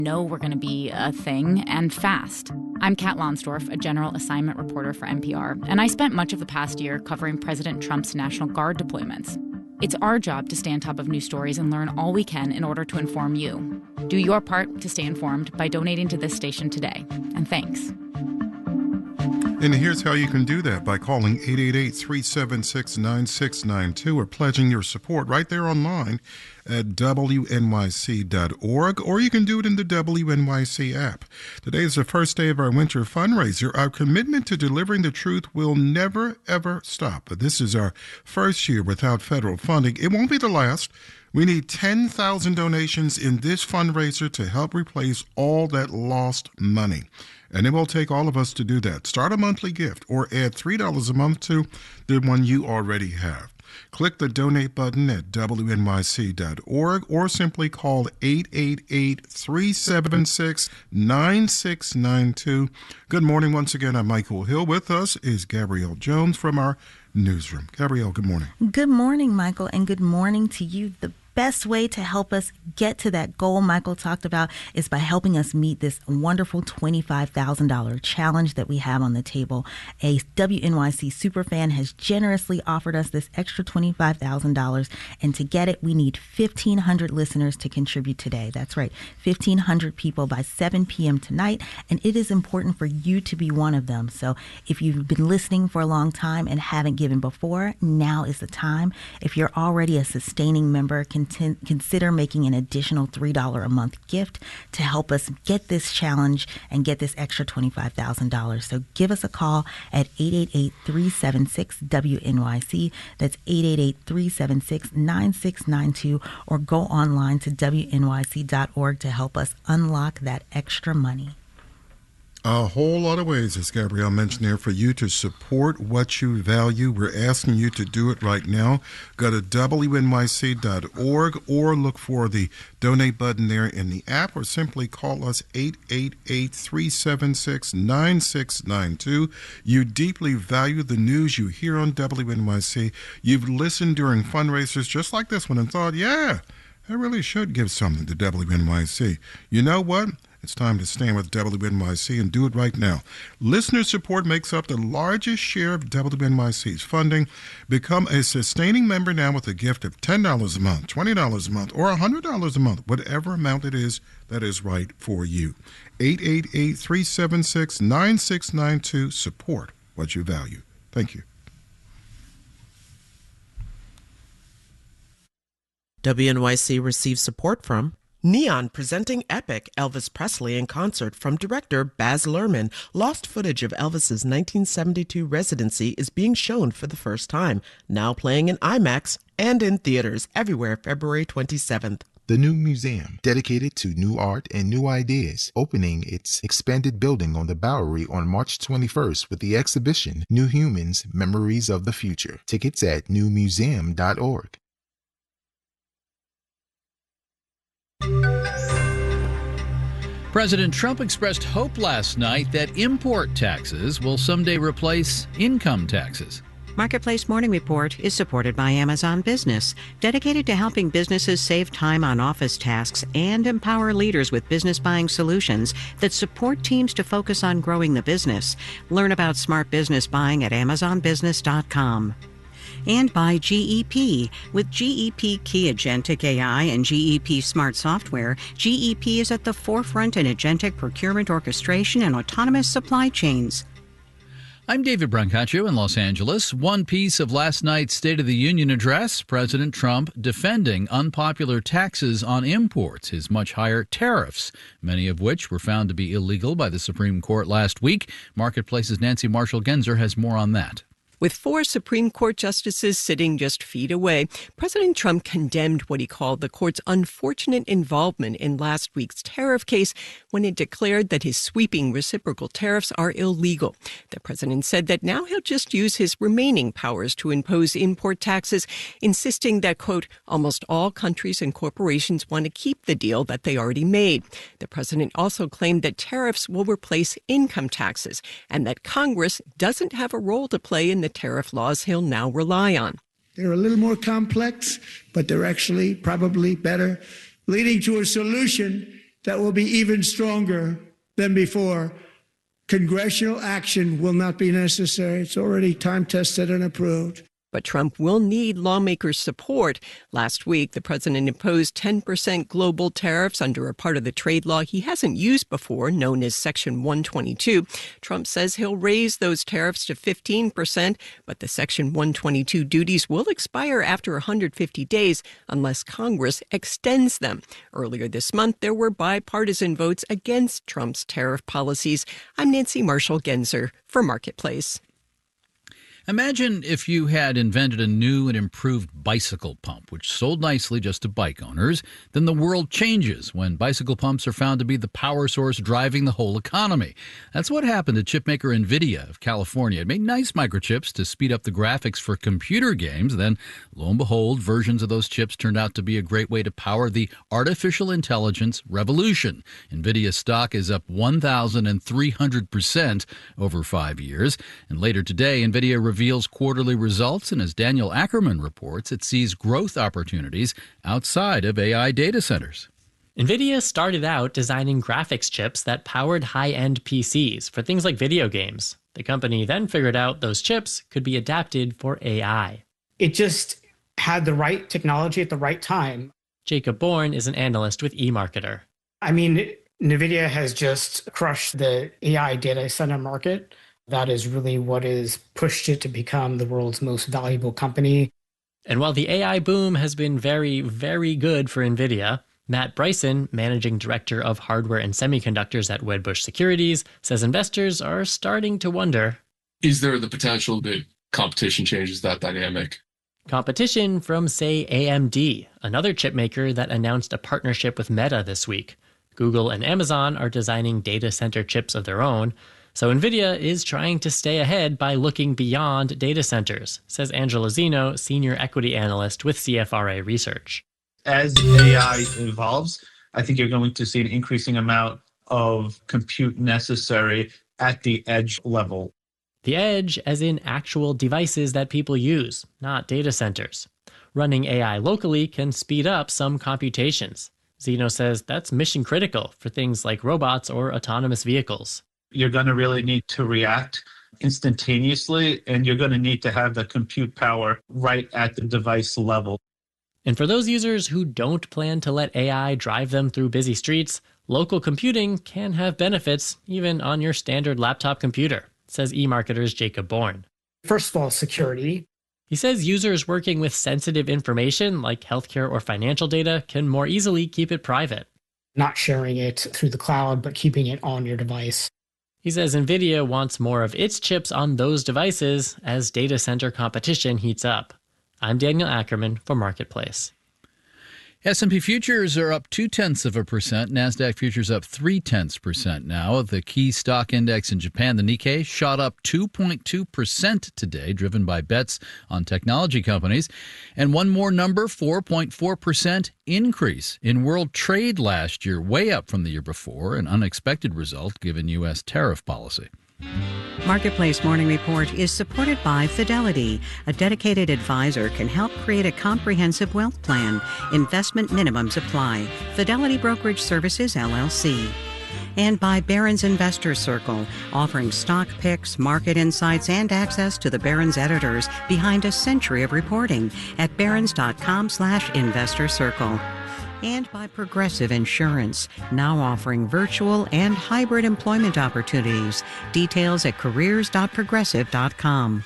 know we're going to be a thing, and fast. I'm Kat Lonsdorf, a general assignment reporter for NPR, and I spent much of the past year covering President Trump's National Guard deployments. It's our job to stay on top of news stories and learn all we can in order to inform you. Do your part to stay informed by donating to this station today. And thanks. And here's how you can do that, by calling 888-376-9692 or pledging your support right there online at WNYC.org, or you can do it in the WNYC app. Today is the first day of our winter fundraiser. Our commitment to delivering the truth will never, ever stop. But this is our first year without federal funding. It won't be the last. We need 10,000 donations in this fundraiser to help replace all that lost money. And it will take all of us to do that. Start a monthly gift or add $3 a month to the one you already have. Click the donate button at WNYC.org or simply call 888-376-9692. Good morning once again. I'm Michael Hill. With us is Gabrielle Jones from our newsroom. Gabrielle, good morning. Good morning, Michael, and good morning to you. The best way to help us get to that goal Michael talked about is by helping us meet this wonderful $25,000 challenge that we have on the table. A WNYC superfan has generously offered us this extra $25,000, and to get it, we need 1,500 listeners to contribute today. That's right, 1,500 people by 7 p.m. tonight, and it is important for you to be one of them. So if you've been listening for a long time and haven't given before, now is the time. If you're already a sustaining member, consider making an additional $3 a month gift to help us get this challenge and get this extra $25,000. So give us a call at 888-376-WNYC. That's 888-376-9692, or go online to WNYC.org to help us unlock that extra money. A whole lot of ways, as Gabrielle mentioned there, for you to support what you value. We're asking you to do it right now. Go to WNYC.org or look for the donate button there in the app, or simply call us 888-376-9692. You deeply value the news you hear on WNYC. You've listened during fundraisers just like this one and thought, yeah, I really should give something to WNYC. You know what? It's time to stand with WNYC and do it right now. Listener support makes up the largest share of WNYC's funding. Become a sustaining member now with a gift of $10 a month, $20 a month, or $100 a month, whatever amount it is that is right for you. 888-376-9692. Support what you value. Thank you. WNYC receives support from Neon, presenting Epic, Elvis Presley in concert, from director Baz Luhrmann. Lost footage of Elvis's 1972 residency is being shown for the first time, now playing in IMAX and in theaters everywhere February 27th. The new museum, dedicated to new art and new ideas, opening its expanded building on the Bowery on March 21st with the exhibition New Humans, Memories of the Future. Tickets at newmuseum.org. President Trump expressed hope last night that import taxes will someday replace income taxes. Marketplace Morning Report is supported by Amazon Business, dedicated to helping businesses save time on office tasks and empower leaders with business buying solutions that support teams to focus on growing the business. Learn about smart business buying at amazonbusiness.com. And by GEP. With GEP Key Agentic AI and GEP Smart Software, GEP is at the forefront in agentic procurement orchestration and autonomous supply chains. I'm David Brancaccio in Los Angeles. One piece of last night's State of the Union address, President Trump defending unpopular taxes on imports, his much higher tariffs, many of which were found to be illegal by the Supreme Court last week. Marketplace's Nancy Marshall-Genzer has more on that. With 4 Supreme Court justices sitting just feet away, President Trump condemned what he called the court's unfortunate involvement in last week's tariff case when it declared that his sweeping reciprocal tariffs are illegal. The president said that now he'll just use his remaining powers to impose import taxes, insisting that, quote, almost all countries and corporations want to keep the deal that they already made. The president also claimed that tariffs will replace income taxes and that Congress doesn't have a role to play in the tariff laws he'll now rely on. They're a little more complex, but they're actually probably better, leading to a solution that will be even stronger than before. Congressional action will not be necessary. It's already time-tested and approved. But Trump will need lawmakers' support. Last week, the president imposed 10% global tariffs under a part of the trade law he hasn't used before, known as Section 122. Trump says he'll raise those tariffs to 15%, but the Section 122 duties will expire after 150 days unless Congress extends them. Earlier this month, there were bipartisan votes against Trump's tariff policies. I'm Nancy Marshall-Genzer for Marketplace. Imagine if you had invented a new and improved bicycle pump, which sold nicely just to bike owners. Then the world changes when bicycle pumps are found to be the power source driving the whole economy. That's what happened to chipmaker NVIDIA of California. It made nice microchips to speed up the graphics for computer games. Then, lo and behold, versions of those chips turned out to be a great way to power the artificial intelligence revolution. NVIDIA stock is up 1,300% over 5 years. And later today, NVIDIA reveals quarterly results, and as Daniel Ackerman reports, it sees growth opportunities outside of AI data centers. NVIDIA started out designing graphics chips that powered high-end PCs for things like video games. The company then figured out those chips could be adapted for AI. It just had the right technology at the right time. Jacob Bourne is an analyst with eMarketer. I mean, NVIDIA has just crushed the AI data center market. That is really what has pushed it to become the world's most valuable company. And while the AI boom has been very, very good for NVIDIA, Matt Bryson, managing director of hardware and semiconductors at Wedbush Securities, says investors are starting to wonder, is there the potential that competition changes that dynamic? Competition from, say, AMD, another chip maker that announced a partnership with Meta this week. Google and Amazon are designing data center chips of their own. So NVIDIA is trying to stay ahead by looking beyond data centers, says Angela Zeno, senior equity analyst with CFRA Research. As AI evolves, I think you're going to see an increasing amount of compute necessary at the edge level. The edge as in actual devices that people use, not data centers. Running AI locally can speed up some computations. Zeno says that's mission critical for things like robots or autonomous vehicles. You're going to really need to react instantaneously, and you're going to need to have the compute power right at the device level. And for those users who don't plan to let AI drive them through busy streets, local computing can have benefits even on your standard laptop computer, says eMarketer's Jacob Bourne. First of all, security. He says users working with sensitive information like healthcare or financial data can more easily keep it private. Not sharing it through the cloud, but keeping it on your device. He says NVIDIA wants more of its chips on those devices as data center competition heats up. I'm Daniel Ackerman for Marketplace. S&P futures are up 0.2%. NASDAQ futures up 0.3% now. The key stock index in Japan, the Nikkei, shot up 2.2% today, driven by bets on technology companies. And one more number, 4.4% increase in world trade last year, way up from the year before, an unexpected result given U.S. tariff policy. Marketplace Morning Report is supported by Fidelity. A dedicated advisor can help create a comprehensive wealth plan. Investment minimums apply. Fidelity Brokerage Services, LLC. And by Barron's Investor Circle, offering stock picks, market insights, and access to the Barron's editors behind a century of reporting at barrons.com/investor circle. And by Progressive Insurance, now offering virtual and hybrid employment opportunities. Details at careers.progressive.com.